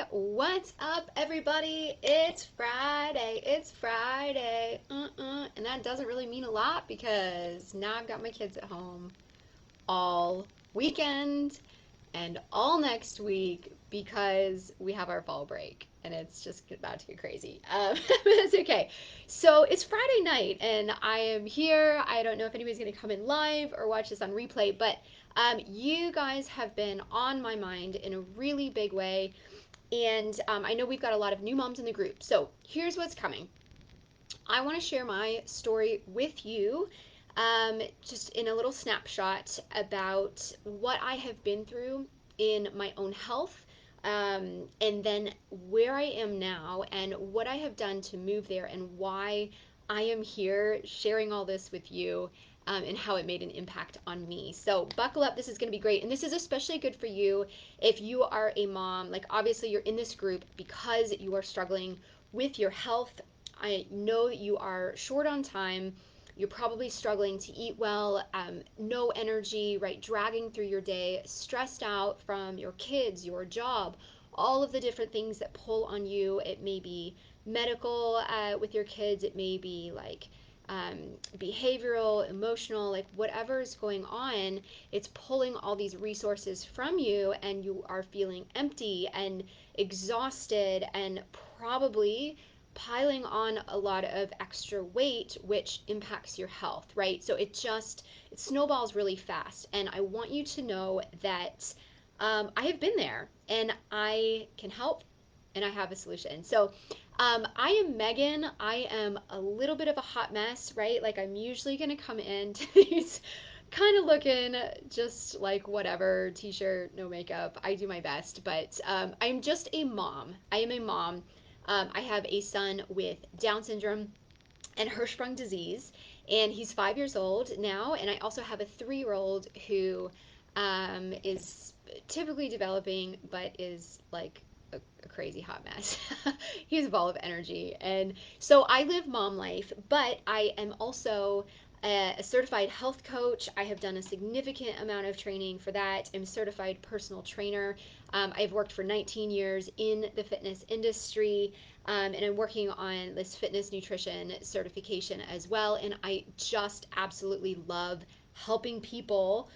What's up, everybody? It's Friday. It's Friday. And that doesn't really mean a lot because now I've got my kids at home all weekend and all next week because we have our fall break and it's just about to get crazy. That's okay. So it's Friday night and I am here. I don't know if anybody's going to come in live or watch this on replay, but you guys have been on my mind in a really big way. And I know we've got a lot of new moms in the group. So here's what's coming. I want to share my story with you, just in a little snapshot about what I have been through in my own health, and then where I am now and what I have done to move there and why I am here sharing all this with you. And how it made an impact on me. So, buckle up, this is going to be great. And this is especially good for you if you are a mom. Like, obviously, you're in this group because you are struggling with your health. I know that you are short on time. You're probably struggling to eat well, no energy, right? Dragging through your day, stressed out from your kids, your job, all of the different things that pull on you. It may be medical with your kids, it may be like behavioral, emotional, like whatever is going on, it's pulling all these resources from you, and you are feeling empty and exhausted and probably piling on a lot of extra weight, which impacts your health, right? So it snowballs really fast. And I want you to know that I have been there and I can help and I have a solution. So I am Megan. I am a little bit of a hot mess, right? Like I'm usually going to come into these kind of looking just like whatever, t-shirt, no makeup. I do my best, but I'm just a mom. I am a mom. I have a son with Down syndrome and Hirschsprung disease, and he's 5 years old now. And I also have a 3-year-old who is typically developing, but is like a crazy hot mess. He's a ball of energy. And so I live mom life, but I am also a certified health coach. I have done a significant amount of training for that. I'm a certified personal trainer. I've worked for 19 years in the fitness industry, and I'm working on this fitness nutrition certification as well. And I just absolutely love helping people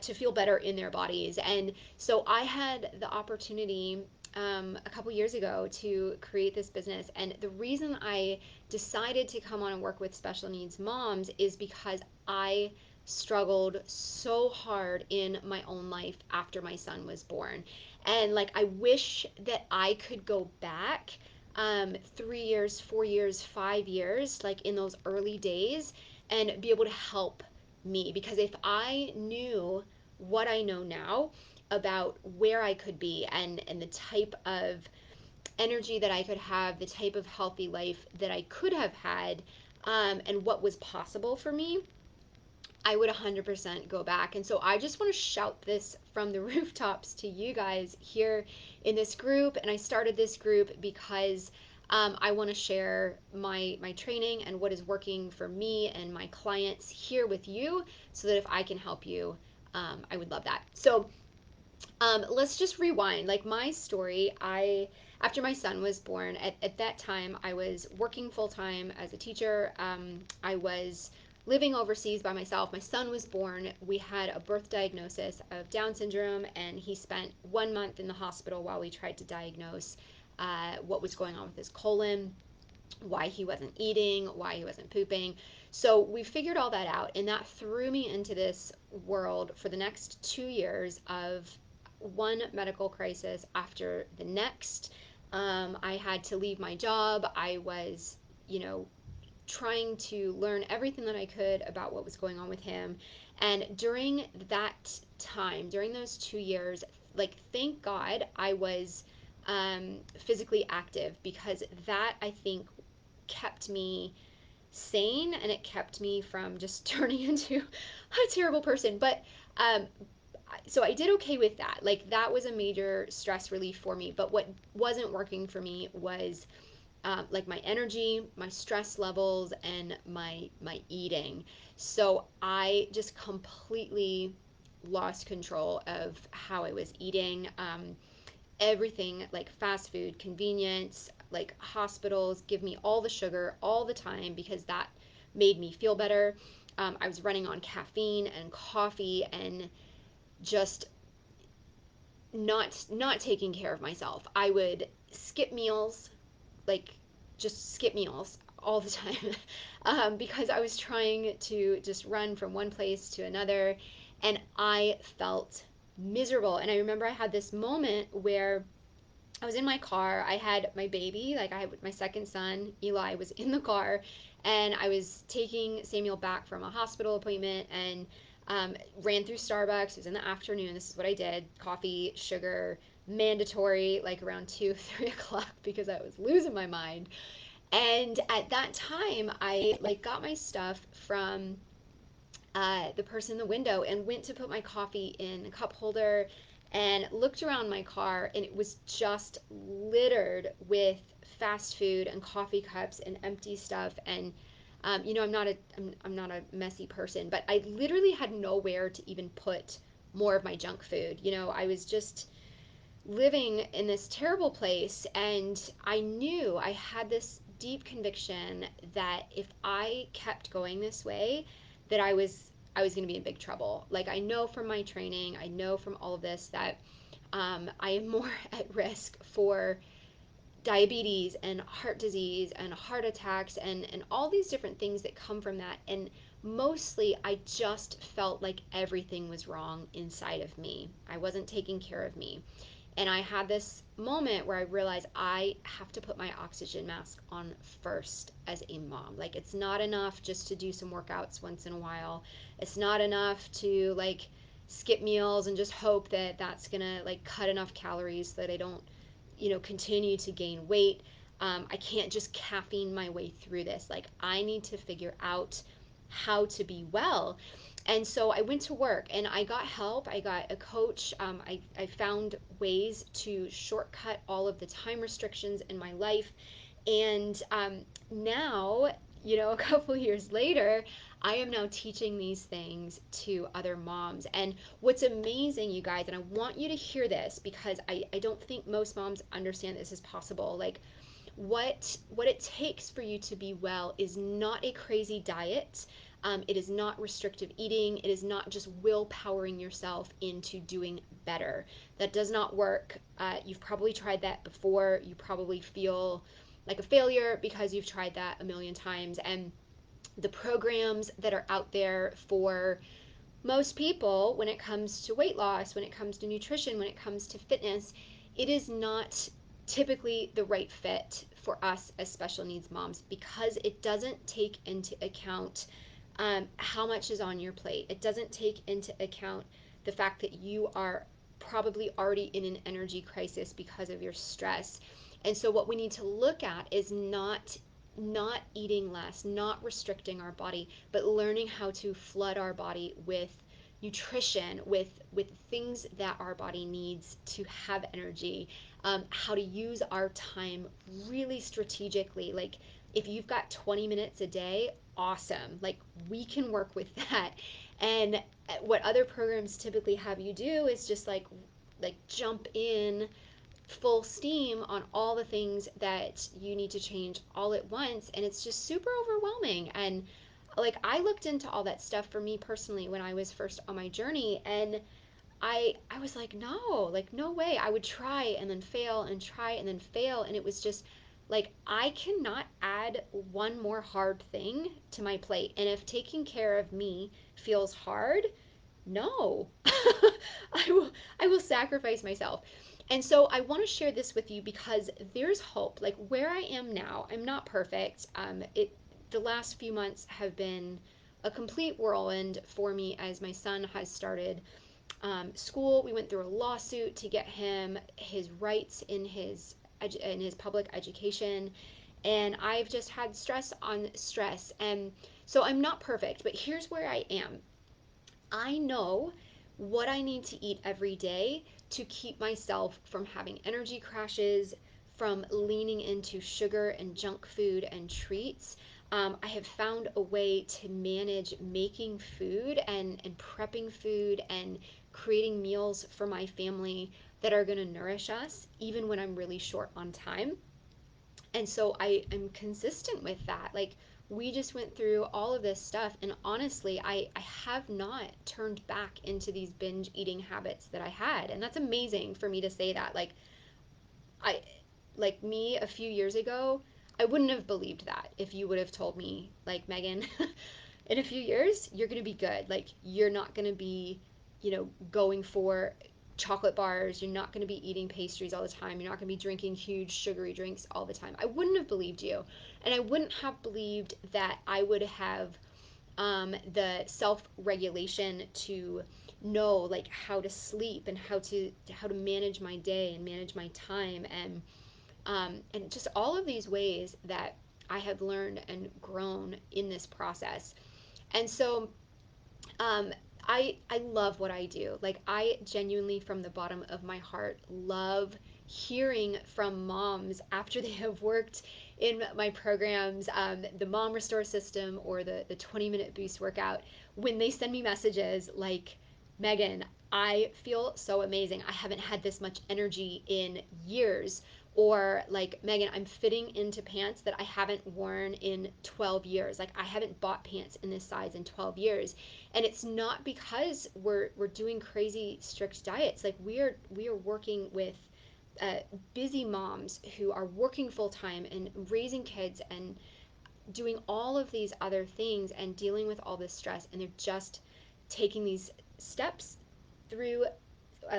to feel better in their bodies. And so I had the opportunity a couple years ago to create this business. And the reason I decided to come on and work with special needs moms is because I struggled so hard in my own life after my son was born. And like, I wish that I could go back 3 years, 4 years, 5 years, like in those early days, and be able to help me. Because if I knew what I know now about where I could be and the type of energy that I could have, the type of healthy life that I could have had, and what was possible for me, I would 100% go back. And so I just want to shout this from the rooftops to you guys here in this group. And I started this group because I want to share my training and what is working for me and my clients here with you so that if I can help you, I would love that. So let's just rewind. Like my story, after my son was born, at that time, I was working full time as a teacher. I was living overseas by myself. My son was born. We had a birth diagnosis of Down syndrome, and he spent 1 month in the hospital while we tried to diagnose what was going on with his colon, why he wasn't eating, why he wasn't pooping. So we figured all that out, and that threw me into this world for the next 2 years of one medical crisis after the next. I had to leave my job. I was, trying to learn everything that I could about what was going on with him. And during that time, during those 2 years, like, thank God I was physically active, because that, I think, kept me sane and it kept me from just turning into a terrible person. But so I did okay with that. Like, that was a major stress relief for me. But what wasn't working for me was like my energy, my stress levels, and my eating. So I just completely lost control of how I was eating. everything, like fast food, convenience, like hospitals give me all the sugar all the time because that made me feel better. I was running on caffeine and coffee and just not taking care of myself. I would skip meals, like just skip meals all the time, because I was trying to just run from one place to another, and I felt miserable. And I remember I had this moment where I was in my car. I had my baby, like I had my second son, Eli, was in the car, and I was taking Samuel back from a hospital appointment and ran through Starbucks. It was in the afternoon. This is what I did: coffee, sugar, mandatory, like around 2, 3 o'clock because I was losing my mind. And at that time, I like got my stuff from the person in the window and went to put my coffee in a cup holder and looked around my car, and it was just littered with fast food and coffee cups and empty stuff. And I'm not a messy person, but I literally had nowhere to even put more of my junk food. I was just living in this terrible place, and I knew I had this deep conviction that if I kept going this way, that I was going to be in big trouble. Like, I know from my training, I know from all of this that I am more at risk for diabetes and heart disease and heart attacks and all these different things that come from that. And mostly, I just felt like everything was wrong inside of me. I wasn't taking care of me. And I had this moment where I realized I have to put my oxygen mask on first as a mom. Like, it's not enough just to do some workouts once in a while. It's not enough to like skip meals and just hope that that's gonna like cut enough calories so that I don't, continue to gain weight. I can't just caffeine my way through this. Like, I need to figure out how to be well. And so I went to work and I got help. I got a coach. I found ways to shortcut all of the time restrictions in my life. And now, a couple years later, I am now teaching these things to other moms. And what's amazing, you guys, and I want you to hear this because I don't think most moms understand this is possible. Like, what it takes for you to be well is not a crazy diet. It is not restrictive eating. It is not just willpowering yourself into doing better. That does not work. You've probably tried that before. You probably feel like a failure because you've tried that a million times. And the programs that are out there for most people, when it comes to weight loss, when it comes to nutrition, when it comes to fitness, it is not typically the right fit for us as special needs moms because it doesn't take into account how much is on your plate. It doesn't take into account the fact that you are probably already in an energy crisis because of your stress. And so what we need to look at is not eating less, not restricting our body, but learning how to flood our body with nutrition, with things that our body needs to have energy, how to use our time really strategically. Like, if you've got 20 minutes a day, awesome. Like, we can work with that. And what other programs typically have you do is just like jump in full steam on all the things that you need to change all at once, and it's just super overwhelming. And like, I looked into all that stuff for me personally when I was first on my journey, and I was like, no, like, no way. I would try and then fail and try and then fail, and it was just like, I cannot add one more hard thing to my plate. And if taking care of me feels hard, no. I will sacrifice myself. And so I want to share this with you because there's hope. Like, where I am now, I'm not perfect. The last few months have been a complete whirlwind for me as my son has started school. We went through a lawsuit to get him his rights in his public education, and I've just had stress on stress. And so I'm not perfect, but here's where I am. I know what I need to eat every day to keep myself from having energy crashes, from leaning into sugar and junk food and treats. I have found a way to manage making food and prepping food and creating meals for my family that are going to nourish us, even when I'm really short on time. And so I am consistent with that. Like, we just went through all of this stuff, and honestly, I have not turned back into these binge eating habits that I had. And that's amazing for me to say that. I like me a few years ago, I wouldn't have believed that if you would have told me, like, Megan, in a few years, you're going to be good. Like, you're not going to be, going for chocolate bars. You're not going to be eating pastries all the time. You're not going to be drinking huge sugary drinks all the time. I wouldn't have believed you. And I wouldn't have believed that I would have the self-regulation to know, like, how to sleep and how to manage my day and manage my time, and just all of these ways that I have learned and grown in this process. And so um, I love what I do. Like, I genuinely, from the bottom of my heart, love hearing from moms after they have worked in my programs, the Mom Restore System or the 20-minute boost workout, when they send me messages like, Megan, I feel so amazing. I haven't had this much energy in years. Or like, Megan, I'm fitting into pants that I haven't worn in 12 years. Like, I haven't bought pants in this size in 12 years. And it's not because we're doing crazy strict diets. Like, we are working with uh, busy moms who are working full time and raising kids and doing all of these other things and dealing with all this stress, and they're just taking these steps through,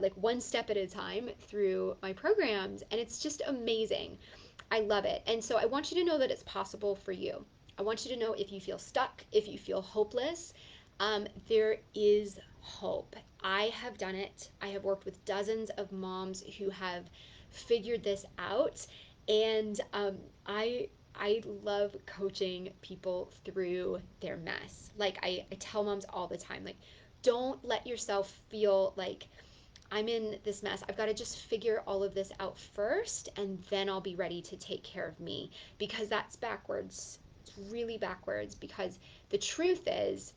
like, one step at a time through my programs, and it's just amazing. I love it. And so I want you to know that it's possible for you. I want you to know, if you feel stuck, if you feel hopeless, there is hope. I have done it. I have worked with dozens of moms who have figured this out, and I love coaching people through their mess. Like, I tell moms all the time, like, don't let yourself feel like, I'm in this mess. I've got to just figure all of this out first, and then I'll be ready to take care of me. Because that's backwards. It's really backwards. Because the truth is,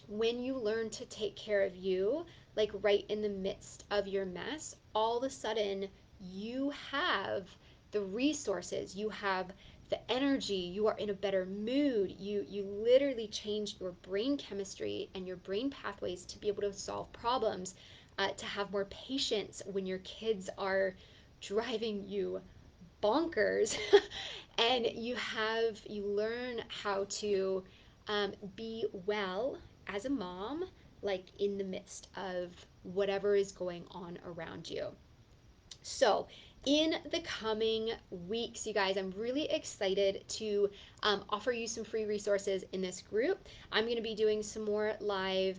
when you learn to take care of you, like right in the midst of your mess, all of a sudden you have the resources, you have the energy, you are in a better mood. You literally change your brain chemistry and your brain pathways to be able to solve problems, to have more patience when your kids are driving you bonkers. And you learn how to be well as a mom, like, in the midst of whatever is going on around you. So, in the coming weeks, you guys, I'm really excited to offer you some free resources in this group. I'm going to be doing some more live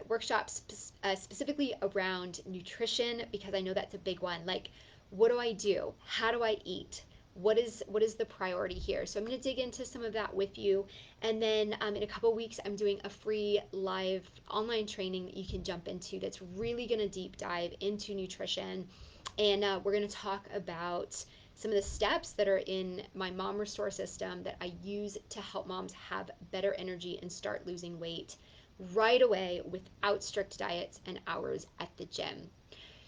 workshops, specifically around nutrition, because I know that's a big one. Like, what do I do? How do I eat? What is the priority here? So I'm going to dig into some of that with you, and then in a couple weeks I'm doing a free live online training that you can jump into that's really going to deep dive into nutrition, and we're going to talk about some of the steps that are in my Mom Restore system that I use to help moms have better energy and start losing weight right away without strict diets and hours at the gym.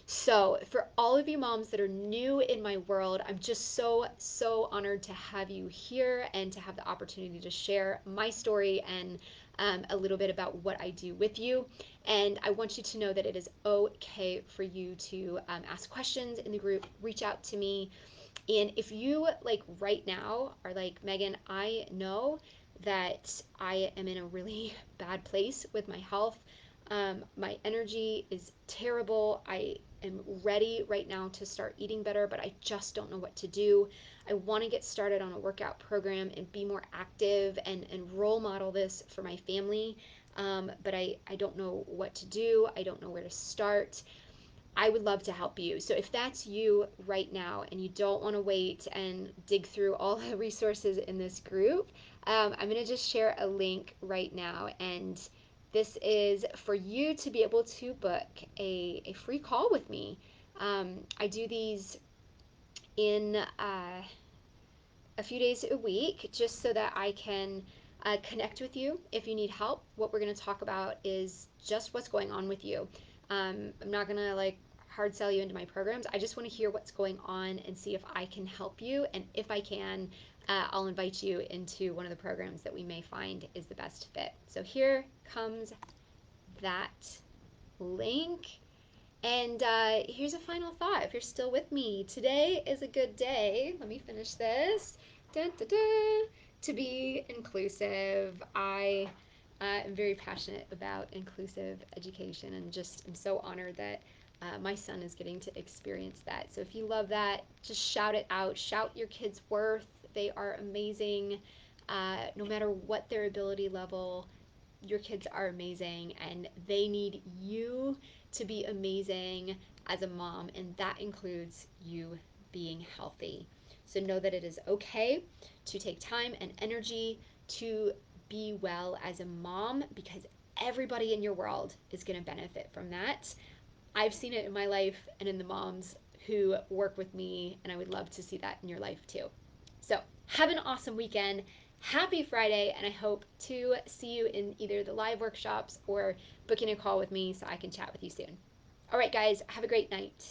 So, for all of you moms that are new in my world, I'm just so, so honored to have you here and to have the opportunity to share my story and a little bit about what I do with you. And I want you to know that it is okay for you to ask questions in the group, reach out to me. And if you, like, right now are like, Megan, I know that I am in a really bad place with my health. My energy is terrible. I am ready right now to start eating better, but I just don't know what to do. I want to get started on a workout program and be more active and role model this for my family. But I don't know what to do. I don't know where to start. I would love to help you. So if that's you right now and you don't want to wait and dig through all the resources in this group, I'm going to just share a link right now. And this is for you to be able to book a free call with me. I do these in a few days a week just so that I can connect with you if you need help. What we're going to talk about is just what's going on with you. I'm not going to, like, hard sell you into my programs. I just want to hear what's going on and see if I can help you. And if I can, I'll invite you into one of the programs that we may find is the best fit. So here comes that link. And here's a final thought. If you're still with me, today is a good day. Let me finish this. Dun, dun, dun, to be inclusive. I am very passionate about inclusive education and just am so honored that my son is getting to experience that. So if you love that, just shout it out. Shout your kids' worth. They are amazing. No matter what their ability level, your kids are amazing and they need you to be amazing as a mom, and that includes you being healthy. So know that it is okay to take time and energy to be well as a mom, because everybody in your world is going to benefit from that. I've seen it in my life and in the moms who work with me, and I would love to see that in your life too. So have an awesome weekend. Happy Friday, and I hope to see you in either the live workshops or booking a call with me so I can chat with you soon. All right, guys, have a great night.